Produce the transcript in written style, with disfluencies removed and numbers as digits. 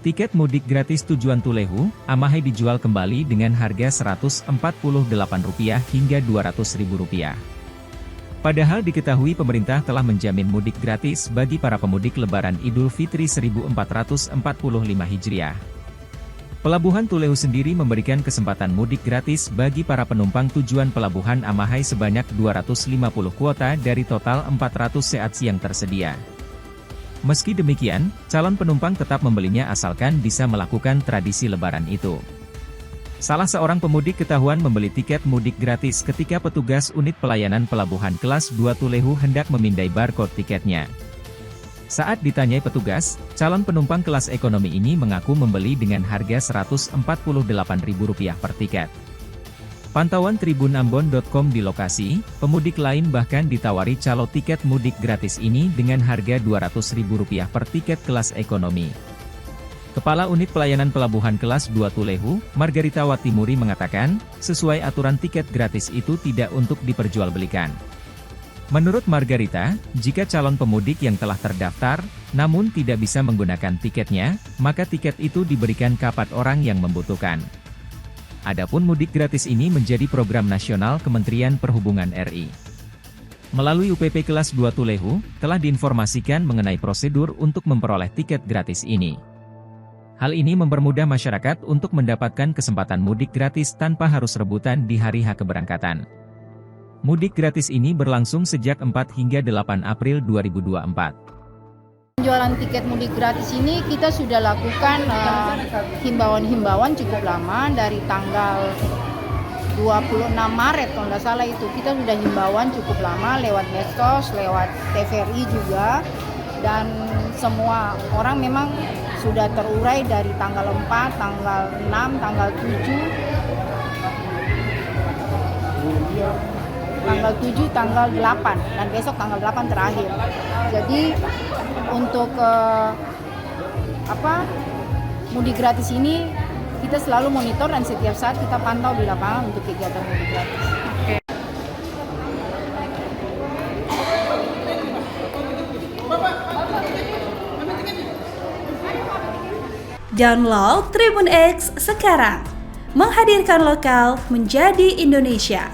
Tiket mudik gratis tujuan Tulehu, Amahai dijual kembali dengan harga Rp148 hingga Rp200.000. Padahal diketahui pemerintah telah menjamin mudik gratis bagi para pemudik Lebaran Idul Fitri 1445 Hijriah. Pelabuhan Tulehu sendiri memberikan kesempatan mudik gratis bagi para penumpang tujuan Pelabuhan Amahai sebanyak 250 kuota dari total 400 saat siang tersedia. Meski demikian, calon penumpang tetap membelinya asalkan bisa melakukan tradisi Lebaran itu. Salah seorang pemudik ketahuan membeli tiket mudik gratis ketika petugas unit pelayanan pelabuhan kelas 2 Tulehu hendak memindai barcode tiketnya. Saat ditanyai petugas, calon penumpang kelas ekonomi ini mengaku membeli dengan harga Rp148.000 per tiket. Pantauan tribunambon.com di lokasi, pemudik lain bahkan ditawari calo tiket mudik gratis ini dengan harga Rp200.000 per tiket kelas ekonomi. Kepala Unit Pelayanan Pelabuhan Kelas 2 Tulehu, Margarita Watimuri mengatakan, sesuai aturan tiket gratis itu tidak untuk diperjualbelikan. Menurut Margarita, jika calon pemudik yang telah terdaftar, namun tidak bisa menggunakan tiketnya, maka tiket itu diberikan kepada orang yang membutuhkan. Adapun mudik gratis ini menjadi program nasional Kementerian Perhubungan RI. Melalui UPP Kelas 2 Tulehu, telah diinformasikan mengenai prosedur untuk memperoleh tiket gratis ini. Hal ini mempermudah masyarakat untuk mendapatkan kesempatan mudik gratis tanpa harus rebutan di hari H keberangkatan. Mudik gratis ini berlangsung sejak 4 hingga 8 April 2024. Penjualan tiket mudik gratis ini kita sudah lakukan himbauan-himbauan cukup lama dari tanggal 26 Maret kalau nggak salah itu. Kita sudah himbauan cukup lama lewat medsos, lewat TVRI juga, dan semua orang memang sudah terurai dari tanggal 4, tanggal 6, tanggal 7, tanggal 8, dan besok tanggal 8 terakhir. Jadi untuk mudik gratis ini kita selalu monitor dan setiap saat kita pantau di lapangan untuk kegiatan mudik gratis. Download Tribun X sekarang, menghadirkan lokal menjadi Indonesia.